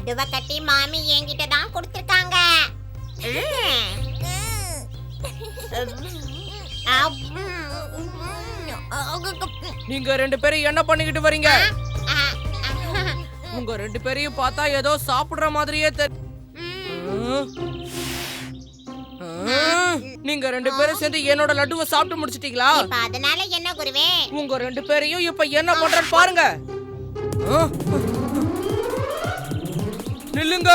லட்டுவை கட்டி மாமி என்கிட்ட தான் கொடுத்திருக்காங்க. நீங்க ரெண்டு பேரும் என்ன பண்ணிக்கிட்டு வரீங்க? உங்க ரெண்டு பேரையும் பார்த்தா ஏதோ சாப்பிடுற மாதிரியே நீங்க ரெண்டு பேரும் சேர்ந்து என்னோட லட்டுவை சாப்பிட்டு முடிச்சிட்டீங்களா? அதனால என்ன குருவே? உங்க ரெண்டு பேரையும் இப்ப என்ன பண்றேன்னு பாருங்க. நில்லுங்க.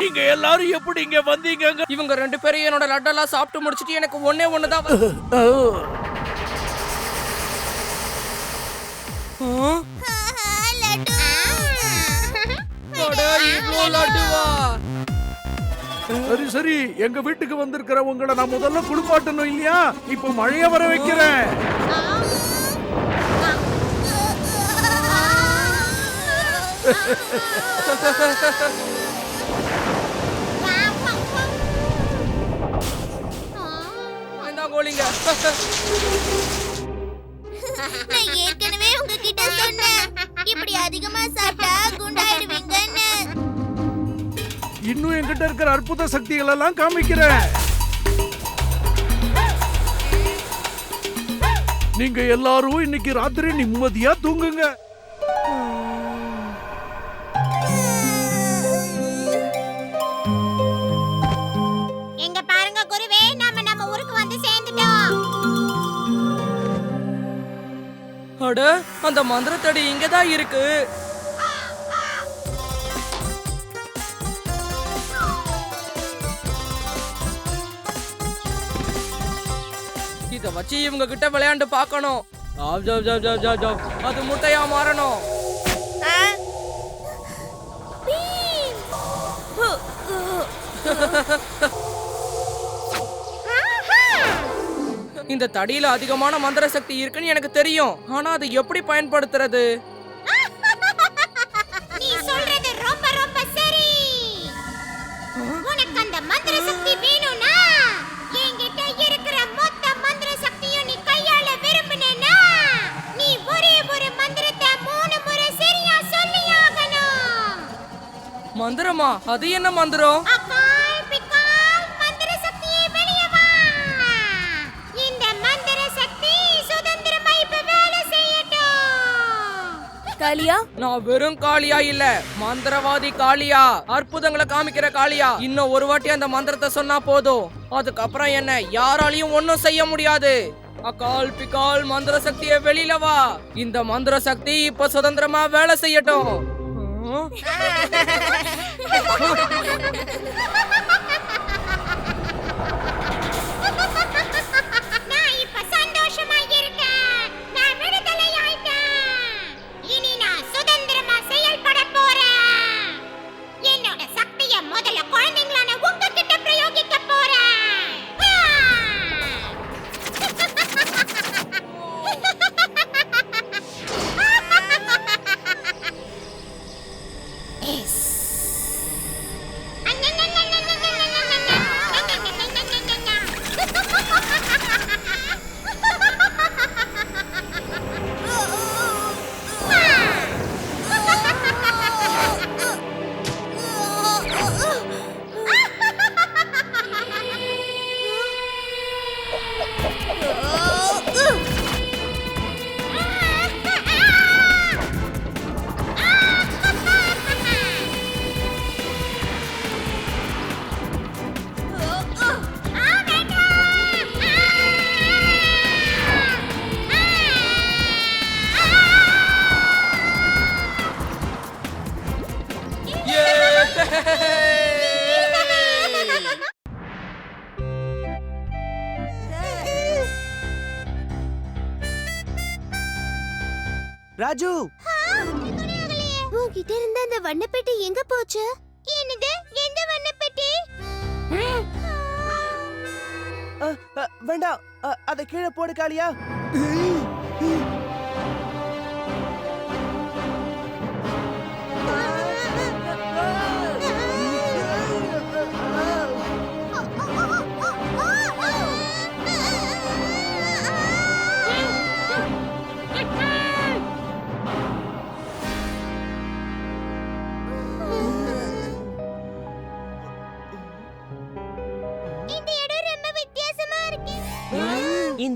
நீங்க எல்லாரும் எப்படி இங்க வந்தீங்க? இவங்க ரெண்டு பேரும் என்னோட லட்டெல்லாம் சாப்பிட்டு முடிச்சிட்டு எனக்கு ஒன்னே ஒண்ணுதான். சரி சரி, எங்க வீட்டுக்கு வந்திருக்கிறவங்களை நான் முதல்ல குளிப்பாட்டணும் இல்லையா? இப்ப மழைய வர வைக்கிறேன். நான் ஏற்கனவே உங்ககிட்ட சொன்னேன், இப்படி அதிகமா சாப்பிட்டா குண்டாயிடுவீங்கன்னு. இன்னும் என்கிட்ட இருக்கிற அற்புத சக்திகள் எல்லாம் காமிக்கிறேன். நீங்க எல்லாரும் இன்னைக்கு ராத்திரி நிம்மதியா தூங்குங்க. எங்க பாருங்க குருவே, நம்ம ஊருக்கு வந்து சேர்ந்துட்டோம். அட, அந்த மந்திரத்தடி இங்கதான் இருக்கு. இத வச்சு இவங்க கிட்ட விளையாண்டு பார்க்கணும். அது முட்டையா மாறணும். இந்த தடியில அதிகமான மந்திர சக்தி இருக்குன்னு எனக்கு தெரியும். ஆனா அதை எப்படி பயன்படுத்துறது? நீ சொல்றது ரொம்ப ரொம்ப சரி. உனக்கு அந்த மந்திர சக்தி வேணும்னா என்கிட்ட இருக்கிற மொத்த மந்திர சக்தியும் நீ கையாள விரும்பினேனா நீ ஒரே ஒரு மந்திரத்தை 3 முறை சரியா சொல்லியாகணும். மந்திரமா? அது என்ன மந்திரம்? அகால் பிகால் மந்திர சக்தியே வெளியே வா. இந்த மந்திர சக்தி சுதந்திரமா இப்ப வேலை செய்யட்டும். காளியா? நான் வெறும் காளியா இல்ல, மந்திரவாதி காளியா, அற்புதங்களை காமிக்கிற காளியா. இன்னும் ஒரு வாட்டி அந்த மந்திரத்தை சொன்னா போதும், அதுக்கப்புறம் என்ன யாராலையும் ஒன்னும் செய்ய முடியாது. அகால் பிகால் மந்திர சக்தியை வெளியில வா. இந்த மந்திர சக்தி இப்ப சுதந்திரமா வேலை செய்யட்டும். நான் இப்ப சந்தோஷமா இருக்கேன். நான் விடுதலை ஆயிட்டேன். இனி நான் சுதந்திரமா செயல்பட போறேன். என்னோட சக்தியை முதல்ல குழந்தைங்களான உங்ககிட்ட பிரயோகிக்க போறேன். ராஜு, உன்கிட்ட இருந்த அந்த வண்ணப்பெட்டி எங்க போச்சு? என்னது? எந்த வண்ணப்பெட்டி? வேண்டாம், அதை கீழே போடு காளியா.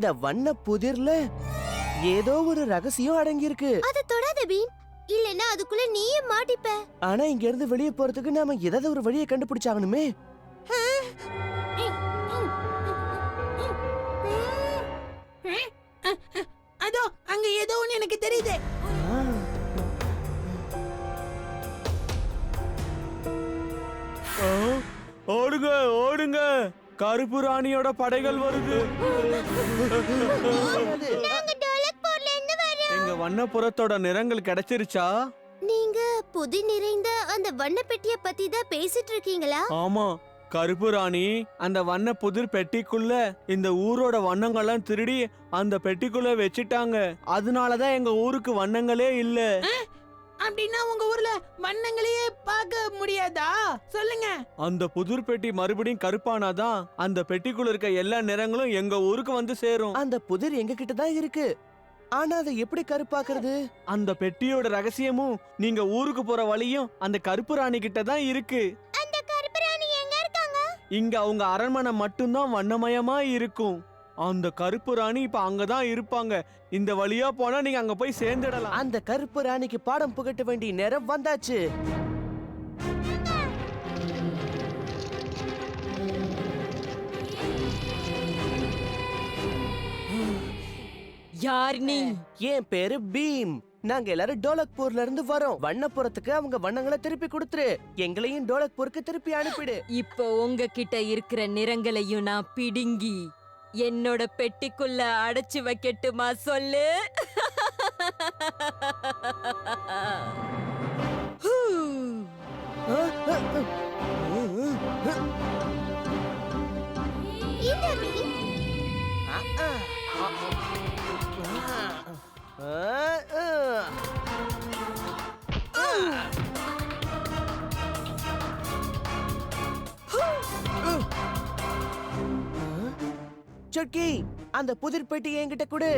இந்த வண்ண புதிர்ல ஏதோ ஒரு ரகசியம் அடங்கி இருக்கு. அத தொடாத பீம், இல்லன்னா அதுக்குள்ள நீயே மாட்டிப்ப. ஆனா இங்க இருந்து வெளியே போறதுக்கு நாம ஏதாவது ஒரு வழியை கண்டுபிடிச்சாகணுமே. அதோ அங்க ஏதோ ஒண்ணு எனக்கு தெரியுது. ஓடுங்க ஓடுங்க, கருப்பு ராணியோட படைகள் வருது. நாங்க டோலக்பூர்ல இருந்து வரோம். எங்க வண்ணப்புறத்தோட நிறங்கள் கிடைச்சிருச்சா? நீங்க புதி நிறைந்த அந்த வண்ண பெட்டிய பத்தி தான் பேசிட்டு இருக்கீங்களா? ஆமா, கருப்பு ராணி அந்த வண்ண புதிர் பெட்டிக்குள்ள இந்த ஊரோட வண்ணங்கள்லாம் திருடி அந்த பெட்டிக்குள்ள வச்சிட்டாங்க. அதனாலதான் எங்க ஊருக்கு வண்ணங்களே இல்ல. அப்படின்னா உங்க ஊர்ல வண்ணங்களையே பார்க்க முடியாதா? சொல்லுங்க. அந்த புதிர் பெட்டி மறுபடியும் கருப்பானாதான் அந்த பெட்டிக்குள்ள இருக்க எல்லா நிறங்களும் எங்க ஊருக்கு வந்து சேரும். அந்த புதிர் எங்க கிட்ட தான் இருக்கு. ஆனா அதை எப்படி கருப்பாக்குறது? அந்த பெட்டியோட ரகசியமும் நீங்க ஊருக்கு போற வழியும் அந்த கருப்பு ராணி கிட்ட தான் இருக்கு. அந்த கருப்பு ராணி எங்க இருக்காங்க? இங்க அவங்க அரண்மனை மட்டும்தான் வண்ணமயமா இருக்கும். அந்த கருப்பு ராணி இப்ப அங்கதான் இருப்பாங்க. இந்த வழியா போனா நீங்க அங்க போய் சேர்ந்துடலாம். அந்த கருப்பு ராணிக்கு பாடம் புகட்ட வேண்டிய நேரம் வந்தாச்சு. யார் நீ? என் பேரு பீம். நாங்க எல்லாரும் டோலக்பூர்ல இருந்து வரோம். வண்ணப்புறத்துக்கு அவங்க வண்ணங்களை திருப்பி கொடுத்துரு. எங்களையும் டோலக்பூருக்கு திருப்பி அனுப்பிடு. இப்போ உங்ககிட்ட இருக்கிற நிறங்களையும் நான் பிடுங்கி என்னோட பெட்டிக்குள்ள அடைச்சு வைக்கட்டுமா சொல்லு? இந்த பீம் சொக்கி, அந்த புதிர் பெட்டி என்கிட்ட கொடு.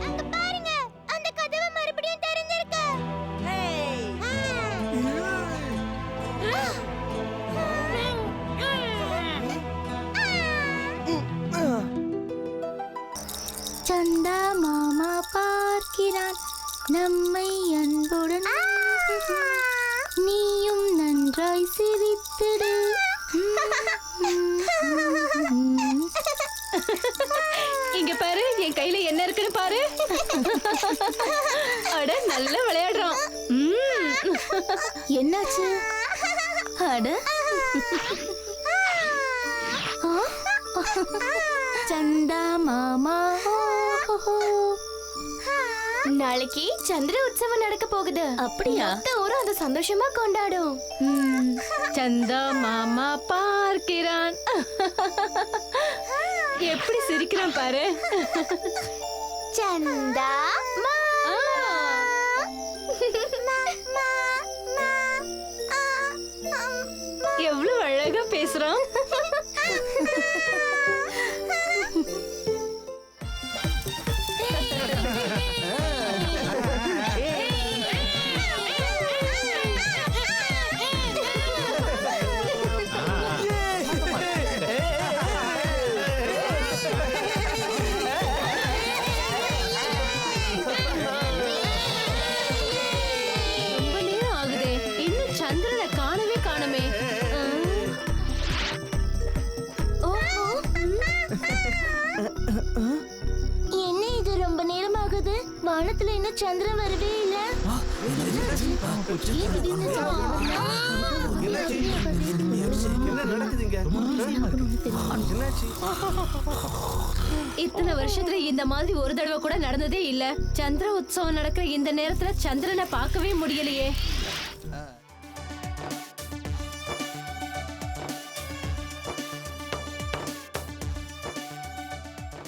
அங்க பாருங்க, அந்த கதவு மறுபடியும் திறந்திருக்கு. சந்தா மாமா பார்க்கிறான் நம்மை அன்புடன், நீயும் நன்றாய் சிரித்திடு. இங்க பாரு, என் கையில என்ன இருக்குன்னு பாரு. அட, நல்ல விளையாடுறான். என்னாச்சு? அட சந்தா மாமா, நாளைக்கு சந்திர உற்சவம் நடக்க போகுது. அப்படியா? ஊரும் அது சந்தோஷமா கொண்டாடும். சந்தா மாமா பார்க்கிறான். எப்படி சிரிக்கிறான் பாரு. சந்தா எவ்வளவு அழகா பேசுறான். ரொம்ப நேரம் ஆகுதே, இன்னும் சந்திரனை காணவே காணுமே. என்ன இது, ரொம்ப நேரம் ஆகுது, வானத்துல இன்னும் சந்திரன் வரவே இல்ல. இத்தனை வருஷத்துல இந்த மாதிரி ஒரு தடவை கூட நடந்ததே இல்ல. சந்திர உற்சவம் நடக்கிற இந்த நேரத்துல சந்திரனை பார்க்கவே முடியலையே.